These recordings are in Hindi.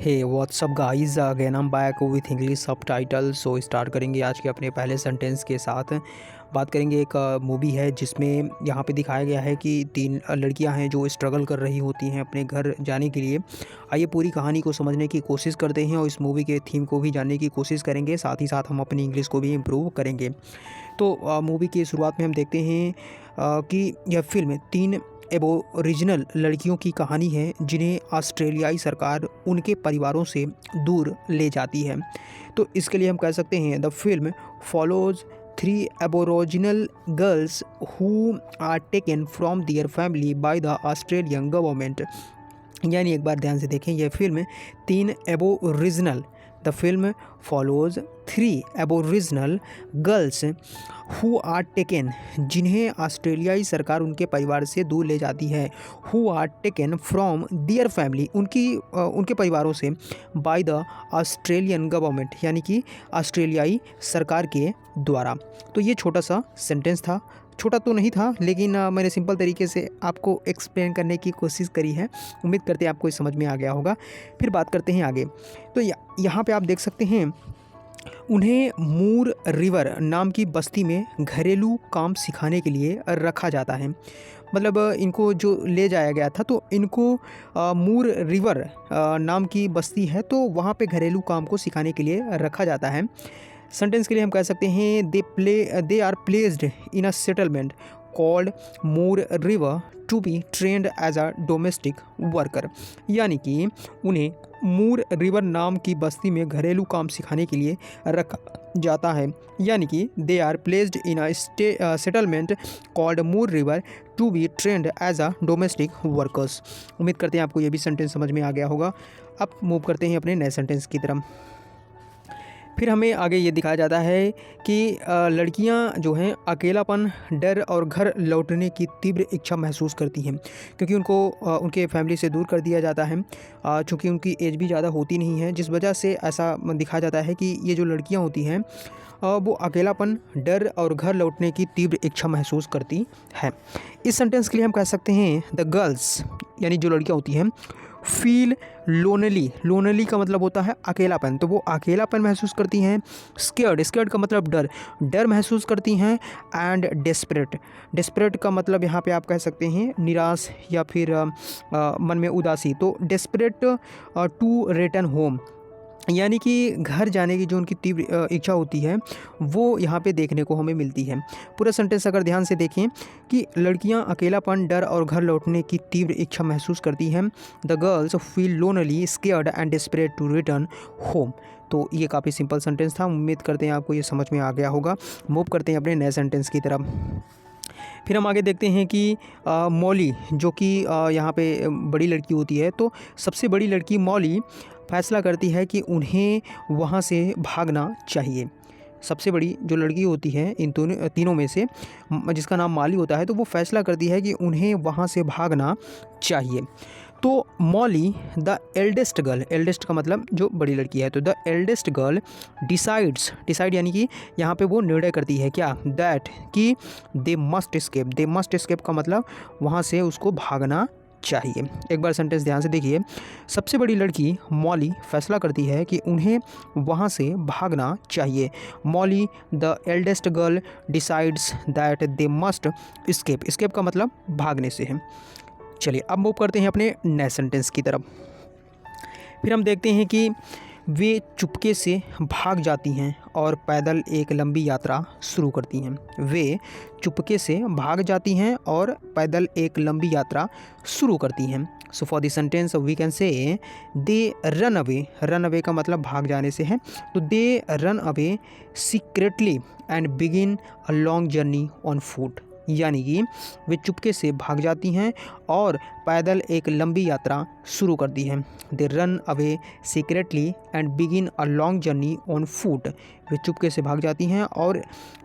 Hey what's up guys, again I am back with English subtitle. So start करेंगे आज के अपने पहले सेंटेंस के साथ। बात करेंगे एक मूवी है जिसमें यहाँ पे दिखाया गया है कि 3 लड़कियां हैं जो स्ट्रगल कर रही होती हैं अपने घर जाने के लिए। आइए पूरी कहानी को समझने की कोशिश करते हैं और इस मूवी के थीम को भी जानने की कोशिश करेंगे, साथ ही साथ हम अपनी इंग्लिश को भी इम्प्रूव करेंगे। तो मूवी की शुरुआत में हम देखते हैं कि यह फिल्म 3 एबोरिजिनल लड़कियों की कहानी है जिन्हें ऑस्ट्रेलियाई सरकार उनके परिवारों से दूर ले जाती है। तो इसके लिए हम कह सकते हैं the film follows 3 Aboriginal girls who are taken from their family by the Australian government. यानी एक बार ध्यान से देखें, यह film 3 Aboriginal the film follows 3 Aboriginal girls who are taken, जिन्हें ऑस्ट्रेलियाई सरकार उनके परिवार से दूर ले जाती है। Who are taken from their family, उनके परिवारों से, बाय द ऑस्ट्रेलियन गवर्नमेंट, यानी कि ऑस्ट्रेलियाई सरकार के द्वारा। तो ये छोटा सा सेंटेंस था। छोटा तो नहीं था, लेकिन मैंने सिंपल तरीके से आपको एक्सप्लेन करने की कोशिश करी है। उम्मीद करते हैं आपको इस समझ में आ गया होगा। फिर बात करते हैं आगे। तो यहाँ पे आप देख सकते हैं, उन्हें मूर रिवर नाम की बस्ती में घरेलू काम सिखाने के लिए रखा जाता है। मतलब इनको जो ले जाया गया था, तो इनको मूर रिवर नाम की बस्ती है, तो वहाँ पे घरेलू काम को सिखाने के लिए रखा जाता है। सेंटेंस के लिए हम कह सकते हैं they are placed in a settlement called Moore River to be trained as a domestic worker. यानी कि उन्हें मूर रिवर नाम की बस्ती में घरेलू काम सिखाने के लिए रखा जाता है। यानी कि they are placed in a settlement called Moore River to be trained as a domestic workers. उम्मीद करते हैं आपको ये भी सेंटेंस समझ में आ गया होगा। अब मूव करते हैं अपने नए सेंटेंस की तरफ। फिर हमें आगे ये दिखाया जाता है कि लड़कियां जो हैं अकेलापन, डर और घर लौटने की तीव्र इच्छा महसूस करती हैं, क्योंकि उनको उनके फैमिली से दूर कर दिया जाता है। चूँकि उनकी एज भी ज़्यादा होती नहीं है, जिस वजह से ऐसा दिखाया जाता है कि ये जो लड़कियां होती हैं वो अकेलापन, डर और घर लौटने की तीव्र इच्छा महसूस करती हैं। इस सेंटेंस के लिए हम कह सकते हैं द गर्ल्स, यानी जो लड़कियां होती हैं, फील लोनली। लोनली का मतलब होता है अकेलापन, तो वो अकेलापन महसूस करती हैं। स्केर्ड का मतलब डर, डर महसूस करती हैं। एंड डेस्परेट का मतलब यहाँ पे आप कह सकते हैं निराश या फिर मन में उदासी। तो डेस्परेट टू रिटर्न होम, यानी कि घर जाने की जो उनकी तीव्र इच्छा होती है वो यहाँ पे देखने को हमें मिलती है। पूरा सेंटेंस अगर ध्यान से देखें कि लड़कियाँ अकेलापन, डर और घर लौटने की तीव्र इच्छा महसूस करती हैं। The girls feel lonely, scared and desperate to return home. तो ये काफ़ी सिंपल सेंटेंस था। उम्मीद करते हैं आपको ये समझ में आ गया होगा। मूव करते हैं अपने नए सेंटेंस की तरफ। फिर हम आगे देखते हैं कि मॉली, जो कि यहाँ पे बड़ी लड़की होती है, तो सबसे बड़ी लड़की मॉली फैसला करती है कि उन्हें वहाँ से भागना चाहिए। सबसे बड़ी जो लड़की होती है इन तीनों में से, जिसका नाम मॉली होता है, तो वो फैसला करती है कि उन्हें वहाँ से भागना चाहिए। तो Molly the eldest girl, eldest का मतलब जो बड़ी लड़की है, तो द एल्डेस्ट गर्ल डिसाइड यानी कि यहाँ पे वो निर्णय करती है क्या, दैट कि दे मस्ट एस्केप का मतलब वहाँ से उसको भागना चाहिए। एक बार सेंटेंस ध्यान से देखिए। सबसे बड़ी लड़की मॉली फैसला करती है कि उन्हें वहाँ से भागना चाहिए। Molly the eldest girl decides that they must escape का मतलब भागने से है। चलिए अब मूव करते हैं अपने नए सेंटेंस की तरफ। फिर हम देखते हैं कि वे चुपके से भाग जाती हैं और पैदल एक लंबी यात्रा शुरू करती हैं। वे चुपके से भाग जाती हैं और पैदल एक लंबी यात्रा शुरू करती हैं। So for this sentence we can say they run away का मतलब भाग जाने से है, तो दे run away secretly and begin a long journey on foot. यानी कि वे चुपके से भाग जाती हैं और पैदल एक लंबी यात्रा शुरू करती हैं। They run away secretly and begin a long journey on foot. वे चुपके से भाग जाती हैं और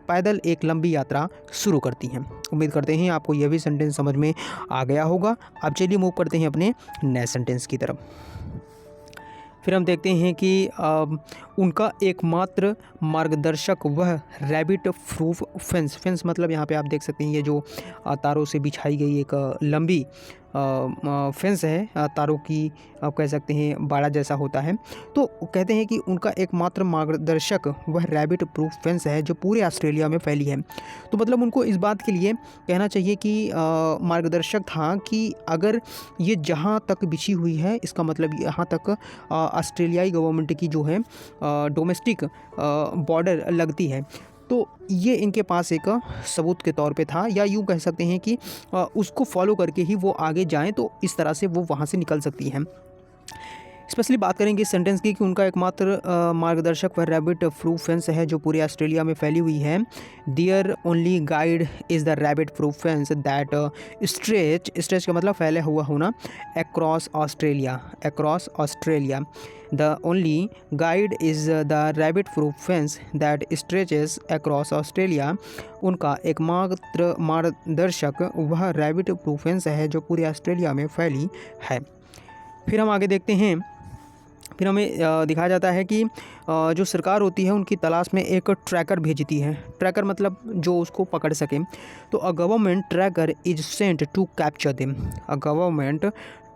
पैदल एक लंबी यात्रा शुरू करती हैं। उम्मीद करते हैं आपको यह भी सेंटेंस समझ में आ गया होगा। अब चलिए मूव करते हैं अपने नए सेंटेंस की तरफ। फिर हम देखते हैं कि उनका एकमात्र मार्गदर्शक वह रैबिट प्रूफ फेंस मतलब यहाँ पे आप देख सकते हैं ये जो तारों से बिछाई गई एक लंबी फेंस है, तारों की आप कह सकते हैं बाड़ा जैसा होता है। तो कहते हैं कि उनका एकमात्र मार्गदर्शक वह रैबिट प्रूफ फेंस है जो पूरे ऑस्ट्रेलिया में फैली है। तो मतलब उनको इस बात के लिए कहना चाहिए कि मार्गदर्शक था कि अगर ये जहाँ तक बिछी हुई है, इसका मतलब यहाँ तक ऑस्ट्रेलियाई गवर्नमेंट की जो है डोमेस्टिक बॉर्डर लगती है। तो ये इनके पास एक सबूत के तौर पे था, या यूँ कह सकते हैं कि उसको फॉलो करके ही वो आगे जाएं, तो इस तरह से वो वहाँ से निकल सकती हैं। स्पेशली बात करेंगे इस सेंटेंस की कि उनका एकमात्र मार्गदर्शक वह रैबिट प्रूफ फेंस है जो पूरे ऑस्ट्रेलिया में फैली हुई है। Their only guide is the rabbit proof fence that stretch का मतलब फैला हुआ होना, across Australia. The only guide is the rabbit proof fence that stretches across Australia. उनका एकमात्र मार्गदर्शक वह रैबिट प्रूफ फेंस है जो पूरे ऑस्ट्रेलिया में फैली है। फिर हम आगे देखते हैं। फिर हमें दिखाया जाता है कि जो सरकार होती है उनकी तलाश में एक ट्रैकर भेजती है। ट्रैकर मतलब जो उसको पकड़ सके। तो a government tracker is sent to capture them. A government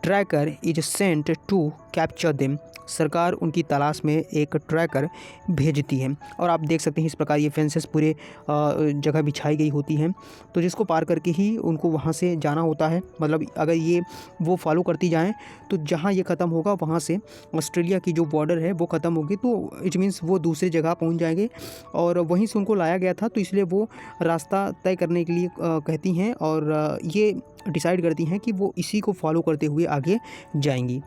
tracker is sent to capture them. सरकार उनकी तलाश में एक ट्रैकर भेजती है। और आप देख सकते हैं इस प्रकार ये फेंसेस पूरे जगह बिछाई गई होती हैं, तो जिसको पार करके ही उनको वहाँ से जाना होता है। मतलब अगर ये वो फॉलो करती जाएं तो जहाँ ये ख़त्म होगा वहाँ से ऑस्ट्रेलिया की जो बॉर्डर है वो ख़त्म होगी, तो इट मीन्स वो दूसरी जगह पहुँच जाएंगे। और वहीं से उनको लाया गया था, तो इसलिए वो रास्ता तय करने के लिए कहती हैं और ये डिसाइड करती हैं कि वो इसी को फॉलो करते हुए आगे जाएंगी।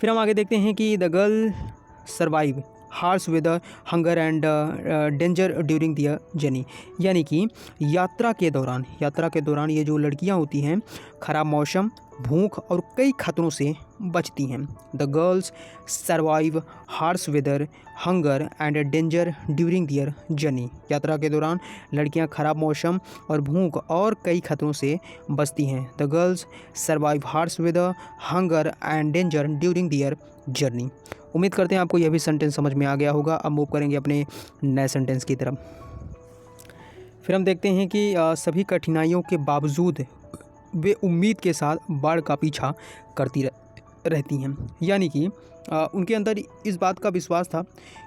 फिर हम आगे देखते हैं कि the girl survive harsh with hunger and danger during their journey. यानी कि यात्रा के दौरान ये जो लड़कियां होती हैं ख़राब मौसम, भूख और कई खतरों से बचती हैं। The girls survive harsh weather, hunger and danger during their journey. यात्रा के दौरान लड़कियां खराब मौसम और भूख और कई खतरों से बचती हैं। The girls survive harsh weather, hunger and danger during their journey. उम्मीद करते हैं आपको यह भी सेंटेंस समझ में आ गया होगा। अब मूव करेंगे अपने नए सेंटेंस की तरफ। फिर हम देखते हैं कि सभी कठिनाइयों के बावजूद वे उम्मीद के साथ बाढ़ का पीछा करती रहती हैं। यानी कि उनके अंदर इस बात का विश्वास था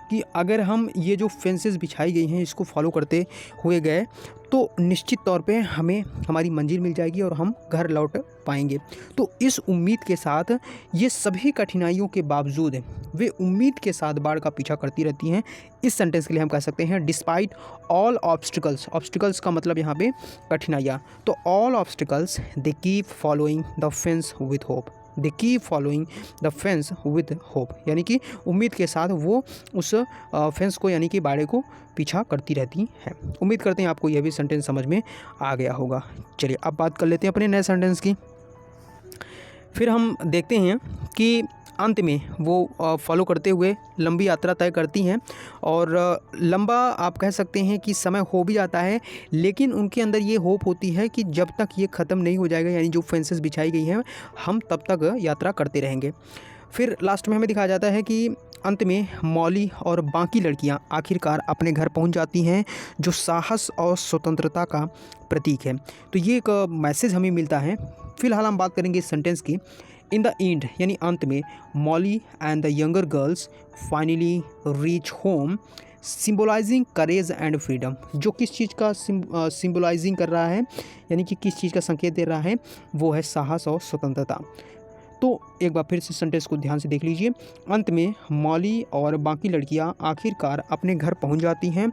कि अगर हम ये जो फेंसेस बिछाई गई हैं इसको फॉलो करते हुए गए तो निश्चित तौर पे हमें हमारी मंजिल मिल जाएगी और हम घर लौट पाएंगे। तो इस उम्मीद के साथ ये सभी कठिनाइयों के बावजूद वे उम्मीद के साथ बाढ़ का पीछा करती रहती हैं। इस सेंटेंस के लिए हम कह सकते हैं डिस्पाइट ऑल ऑब्स्टिकल्स। ऑब्स्टिकल्स का मतलब यहाँ पे कठिनाइयाँ। तो all obstacles they keep following the fence with hope. They keep following the fence with hope, यानी कि उम्मीद के साथ वो उस फेंस को यानी कि बाड़े को पीछा करती रहती हैं। उम्मीद करते हैं आपको यह भी सेंटेंस समझ में आ गया होगा। चलिए अब बात कर लेते हैं अपने नए सेंटेंस की। फिर हम देखते हैं कि अंत में वो फॉलो करते हुए लंबी यात्रा तय करती हैं और लंबा आप कह सकते हैं कि समय हो भी जाता है, लेकिन उनके अंदर ये होप होती है कि जब तक ये ख़त्म नहीं हो जाएगा, यानी जो फेंसेस बिछाई गई हैं हम तब तक यात्रा करते रहेंगे। फिर लास्ट में हमें दिखाया जाता है कि अंत में मॉली और बाकी लड़कियां आखिरकार अपने घर पहुंच जाती हैं, जो साहस और स्वतंत्रता का प्रतीक है। तो ये एक मैसेज हमें मिलता है। फिलहाल हम बात करेंगे इस सेंटेंस की। इन द एंड यानी अंत में Molly and the younger girls finally reach home symbolising courage and freedom. जो किस चीज़ का सिम्बोलाइजिंग कर रहा है, यानी कि किस चीज़ का संकेत दे रहा है, वो है साहस और स्वतंत्रता। तो एक बार फिर से सेंटेंस को ध्यान से देख लीजिए। अंत में मॉली और बाकी लड़कियां आखिरकार अपने घर पहुंच जाती हैं,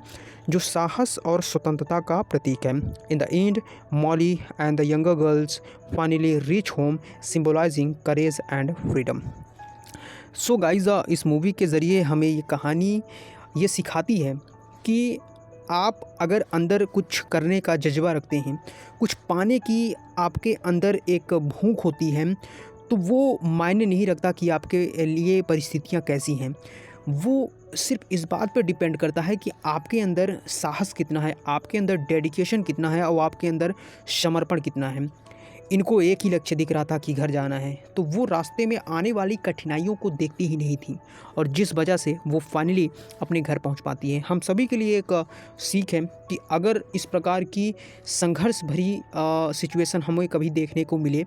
जो साहस और स्वतंत्रता का प्रतीक है। In the end Molly and the younger girls finally reach home symbolising courage and freedom. So guys, इस मूवी के ज़रिए हमें ये कहानी ये सिखाती है कि आप अगर अंदर कुछ करने का जज्बा रखते हैं, कुछ पाने की आपके अंदर एक भूख होती है, तो वो मायने नहीं रखता कि आपके लिए परिस्थितियाँ कैसी हैं। वो सिर्फ इस बात पर डिपेंड करता है कि आपके अंदर साहस कितना है, आपके अंदर डेडिकेशन कितना है और आपके अंदर समर्पण कितना है। इनको एक ही लक्ष्य दिख रहा था कि घर जाना है, तो वो रास्ते में आने वाली कठिनाइयों को देखती ही नहीं थी, और जिस वजह से वो फाइनली अपने घर पहुंच पाती है। हम सभी के लिए एक सीख है कि अगर इस प्रकार की संघर्ष भरी सिचुएशन हमें कभी देखने को मिले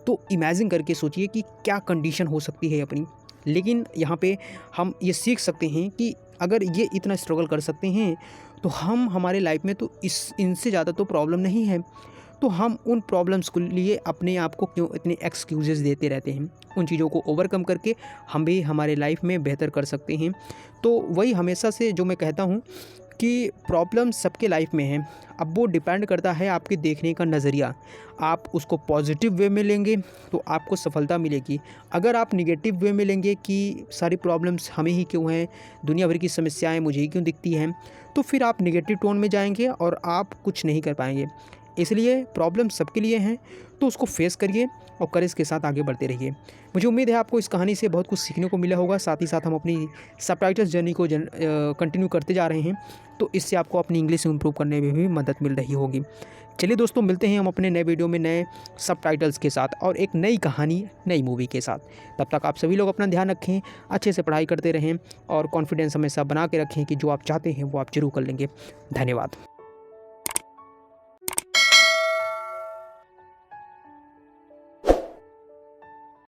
तो इमेजिन करके सोचिए कि क्या कंडीशन हो सकती है अपनी। लेकिन यहाँ पे हम ये सीख सकते हैं कि अगर ये इतना स्ट्रगल कर सकते हैं तो हम हमारे लाइफ में तो इनसे ज़्यादा तो प्रॉब्लम नहीं है। तो हम उन प्रॉब्लम्स के लिए अपने आप को क्यों इतने एक्सक्यूज़ेस देते रहते हैं। उन चीज़ों को ओवरकम करके हम भी हमारे लाइफ में बेहतर कर सकते हैं। तो वही हमेशा से जो मैं कहता हूँ कि प्रॉब्लम सबके लाइफ में है। अब वो डिपेंड करता है आपके देखने का नज़रिया। आप उसको पॉजिटिव वे में लेंगे तो आपको सफलता मिलेगी। अगर आप नेगेटिव वे में लेंगे कि सारी प्रॉब्लम्स हमें ही क्यों हैं, दुनिया भर की समस्याएं मुझे ही क्यों दिखती हैं, तो फिर आप नेगेटिव टोन में जाएंगे और आप कुछ नहीं कर पाएंगे। इसलिए प्रॉब्लम सबके लिए हैं, तो उसको फेस करिए और करेज के साथ आगे बढ़ते रहिए। मुझे उम्मीद है आपको इस कहानी से बहुत कुछ सीखने को मिला होगा। साथ ही साथ हम अपनी सबटाइटल्स जर्नी को कंटिन्यू करते जा रहे हैं, तो इससे आपको अपनी इंग्लिश इम्प्रूव करने में भी मदद मिल रही होगी। चलिए दोस्तों, मिलते हैं हम अपने नए वीडियो में नए सबटाइटल्स के साथ और एक नई कहानी, नई मूवी के साथ। तब तक आप सभी लोग अपना ध्यान रखें, अच्छे से पढ़ाई करते रहें और कॉन्फिडेंस हमेशा बना के रखें कि जो आप चाहते हैं वो आप जरूर कर लेंगे। धन्यवाद।